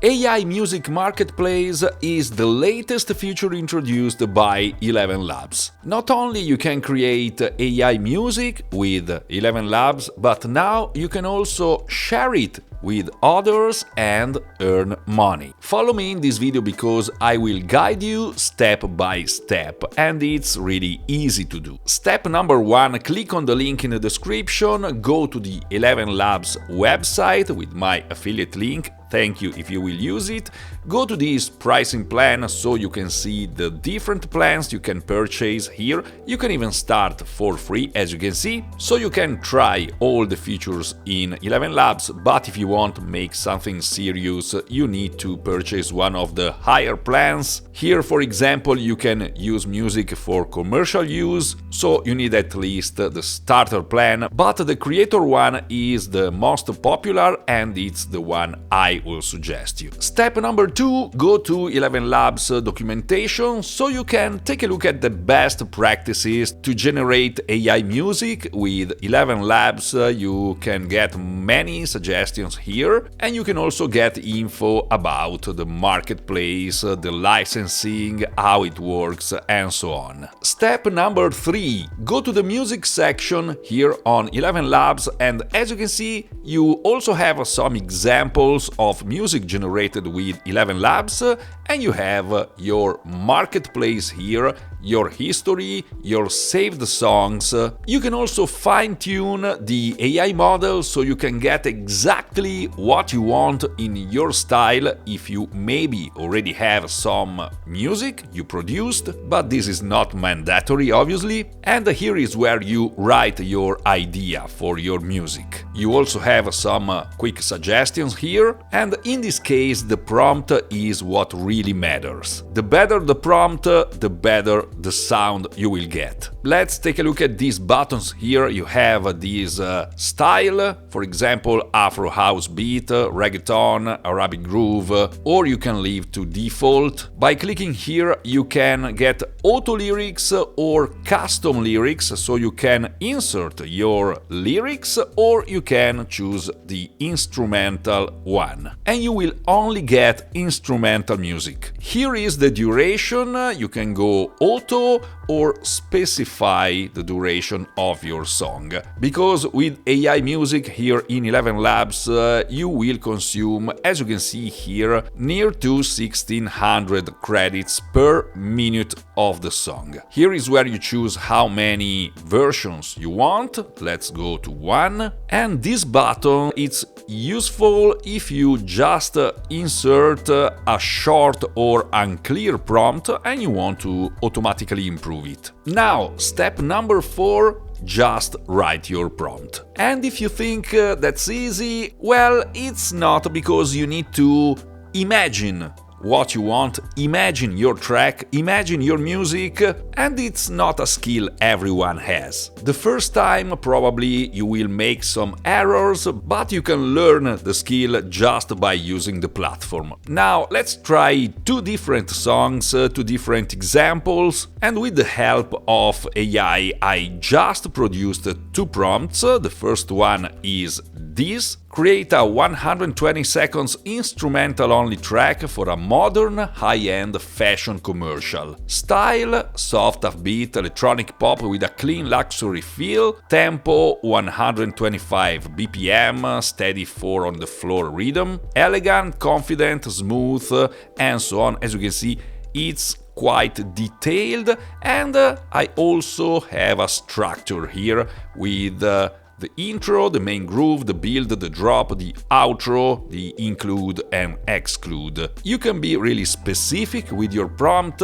AI Music Marketplace is the latest feature introduced by ElevenLabs. Not only you can create AI music with ElevenLabs, but now you can also share it with others and earn money. Follow me in this video because I will guide you step by step, and it's really easy to do. Step number 1, click on the link in the description, go to the ElevenLabs website with my affiliate link. Thank you if you will use it. Go to this pricing plan so you can see the different plans you can purchase here. You can even start for free, as you can see, so you can try all the features in ElevenLabs, but if you want to make something serious, you need to purchase one of the higher plans. Here, for example, you can use music for commercial use, so you need at least the starter plan, but the creator one is the most popular and it's the one I will suggest you. Step number 2, go to ElevenLabs documentation so you can take a look at the best practices to generate AI music. With ElevenLabs you can get many suggestions here, and you can also get info about the marketplace, the licensing, how it works, and so on. Step number 3, go to the music section here on ElevenLabs, and as you can see, you also have some examples of music generated with ElevenLabs, and you have your marketplace here, your history, your saved songs. You can also fine-tune the AI model so you can get exactly what you want in your style if you maybe already have some music you produced, but this is not mandatory, obviously. And here is where you write your idea for your music. You also have some quick suggestions here, and in this case the prompt is what really matters. The better the prompt, the better the sound you will get. Let's take a look at these buttons here. You have this style, for example, Afro house beat, reggaeton, Arabic groove, or you can leave to default. By clicking here, you can get auto lyrics or custom lyrics, so you can insert your lyrics or you can choose the instrumental one. And you will only get instrumental music. Here is the duration. You can go auto or specify the duration of your song. Because with AI music here in ElevenLabs, you will consume, as you can see here, near to 1600 credits per minute of the song. Here is where you choose how many versions you want. Let's go to 1. And this button, it's useful if you just insert a short or unclear prompt and you want to automatically improve it. Now, step number 4, just write your prompt. And if you think that's easy, well, it's not, because you need to imagine what you want, imagine your track, imagine your music, and it's not a skill everyone has. The first time probably you will make some errors, but you can learn the skill just by using the platform. Now let's try 2 different songs, 2 different examples, and with the help of AI I just produced 2 prompts. The first one is this: create a 120 seconds instrumental only track for a modern high-end fashion commercial. Style: soft offbeat electronic pop with a clean luxury feel. Tempo: 125 BPM, steady 4 on the floor rhythm. Elegant, confident, smooth, and so on. As you can see, it's quite detailed, and I also have a structure here with the intro, the main groove, the build, the drop, the outro, the include and exclude. You can be really specific with your prompt.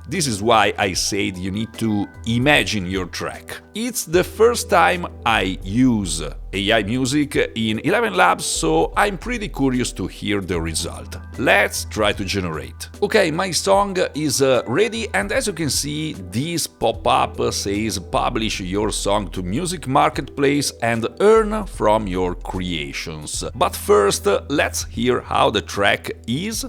This is why I said you need to imagine your track. It's the first time I use AI music in ElevenLabs, so I'm pretty curious to hear the result. Let's try to generate. Okay, my song is ready, and as you can see, this pop-up says publish your song to Music Marketplace and earn from your creations. But first, let's hear how the track is.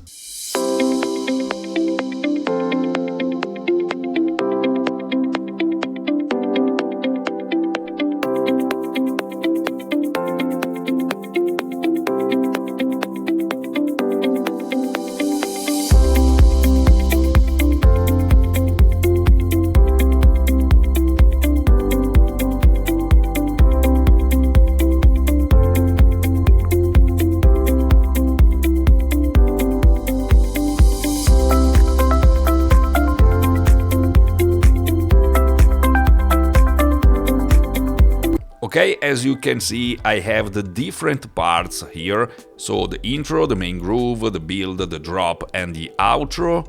Okay, as you can see, I have the different parts here, so the intro, the main groove, the build, the drop and the outro.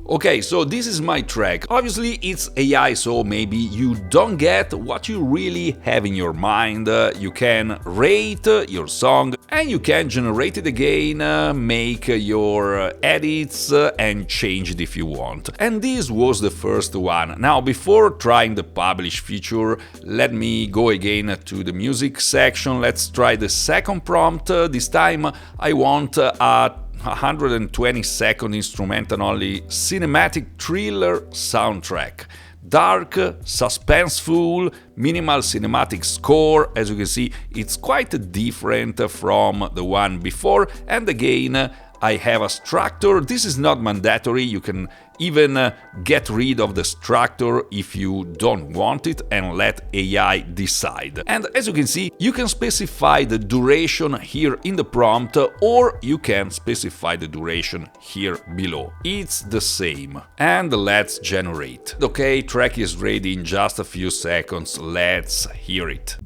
Okay, so this is my track. Obviously it's AI, so maybe you don't get what you really have in your mind. You can rate your song and you can generate it again, make your edits and change it if you want. And this was the first one. Now, before trying the publish feature, let me go again to the music section. Let's try the second prompt. This time I want a 120-second instrumental only cinematic thriller soundtrack. Dark, suspenseful, minimal cinematic score. As you can see, it's quite different from the one before. And again, I have a structure. This is not mandatory. You can even get rid of the structure if you don't want it and let AI decide. And as you can see, you can specify the duration here in the prompt, or you can specify the duration here below. It's the same. And let's generate. Okay, track is ready in just a few seconds. Let's hear it.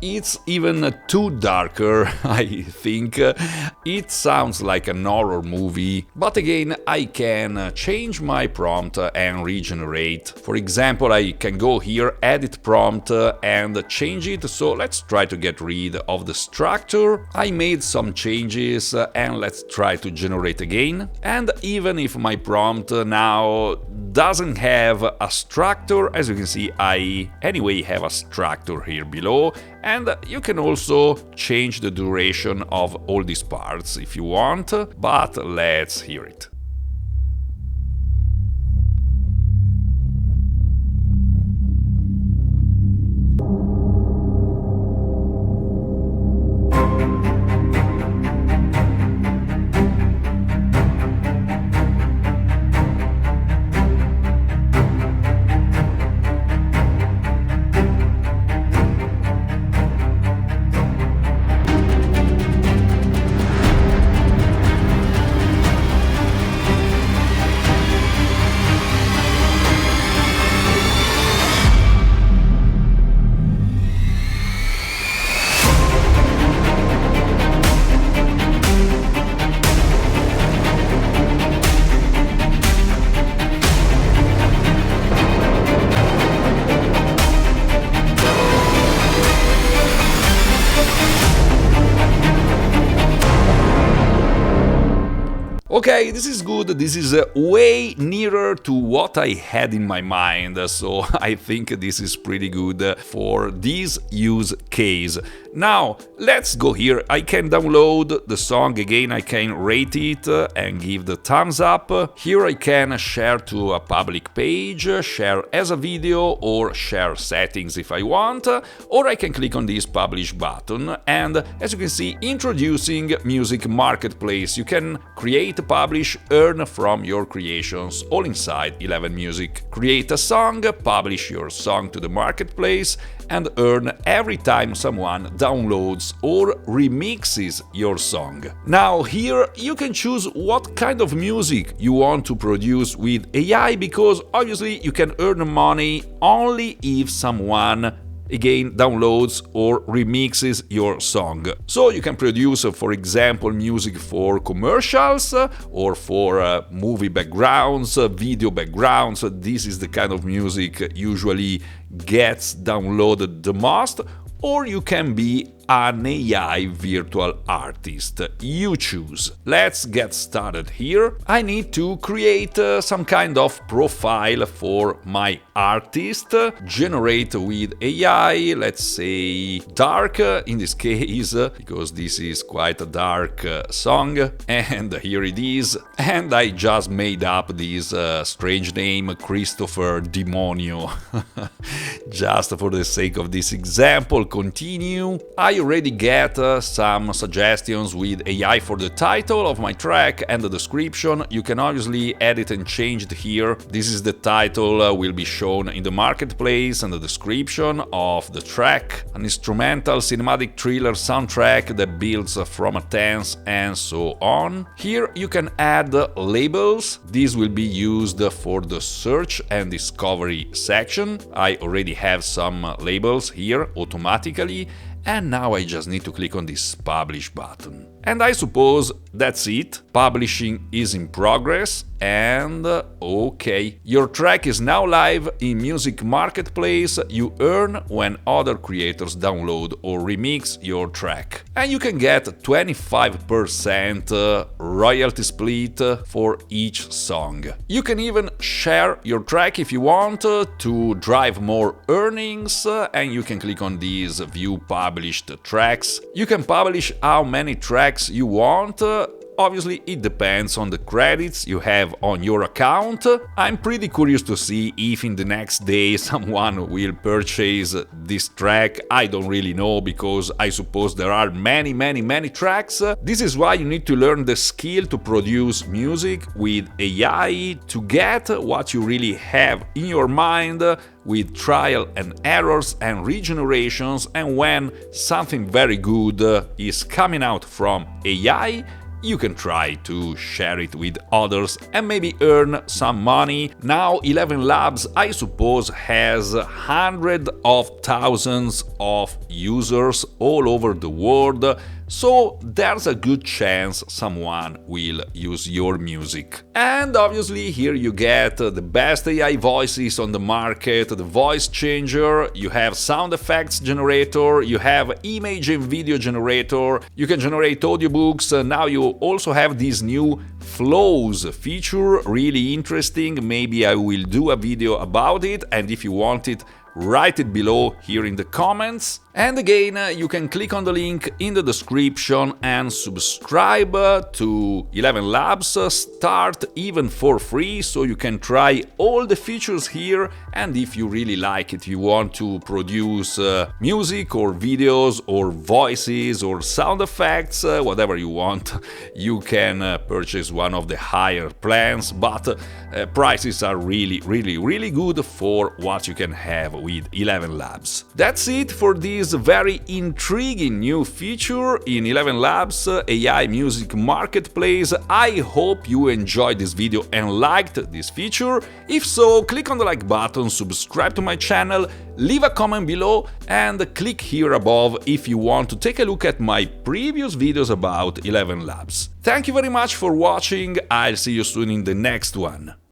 It's even too darker, I think. It sounds like an horror movie, but again, I can change my prompt and regenerate. For example, I can go here, edit prompt, and change it. So let's try to get rid of the structure. I made some changes, and let's try to generate again. And even if my prompt now doesn't have a structure, as you can see, I anyway have a structure here below. And you can also change the duration of all these parts if you want, but let's hear it. Okay, this is good. This is way nearer to what I had in my mind, so I think this is pretty good for this use case. Now, let's go here. I can download the song again, I can rate it and give the thumbs up. Here I can share to a public page, share as a video, or share settings if I want, or I can click on this publish button, and as you can see, introducing Music Marketplace. You can create, publish, earn from your creations, all inside 11 Music. Create a song, publish your song to the marketplace, and earn every time someone downloads or remixes your song. Now here you can choose what kind of music you want to produce with AI, because obviously you can earn money only if someone again downloads or remixes your song. So you can produce, for example, music for commercials or for movie backgrounds, video backgrounds. This is the kind of music usually gets downloaded the most. Or you can be an AI virtual artist. You choose. Let's get started here. I need to create some kind of profile for my artist, generate with AI, let's say dark in this case, because this is quite a dark song, and here it is. And I just made up this strange name, Christopher Demonio. Just for the sake of this example, continue. I already get some suggestions with AI for the title of my track and the description. You can obviously edit and change it here. This is the title, will be shown in the marketplace, and the description of the track, an instrumental cinematic thriller soundtrack that builds from a tense, and so on. Here you can add labels. These will be used for the search and discovery section. I already have some labels here automatically, and now I just need to click on this publish button. And I suppose that's it. Publishing is in progress, and okay. Your track is now live in Music Marketplace. You earn when other creators download or remix your track. And you can get 25% royalty split for each song. You can even share your track if you want to drive more earnings, and you can click on these view published tracks. You can publish how many tracks you want. Obviously, it depends on the credits you have on your account. I'm pretty curious to see if in the next day someone will purchase this track. I don't really know, because I suppose there are many tracks. This is why you need to learn the skill to produce music with AI, to get what you really have in your mind, with trial and errors and regenerations. And when something very good is coming out from AI, you can try to share it with others and maybe earn some money. Now ElevenLabs, I suppose, has hundreds of thousands of users all over the world, so there's a good chance someone will use your music. And obviously here you get the best AI voices on the market, the voice changer, you have sound effects generator, you have image and video generator, you can generate audiobooks. Now you also have this new flows feature, really interesting. Maybe I will do a video about it, and if you want it, write it below here in the comments. And again, you can click on the link in the description and subscribe to ElevenLabs. Start even for free, so you can try all the features here. And if you really like it, you want to produce music or videos or voices or sound effects, whatever you want, you can purchase one of the higher plans, but prices are really good for what you can have with ElevenLabs. That's it for this very intriguing new feature in ElevenLabs AI Music Marketplace. I hope you enjoyed this video and liked this feature. If so, click on the like button, subscribe to my channel, leave a comment below, and click here above if you want to take a look at my previous videos about ElevenLabs. Thank you very much for watching. I'll see you soon in the next one.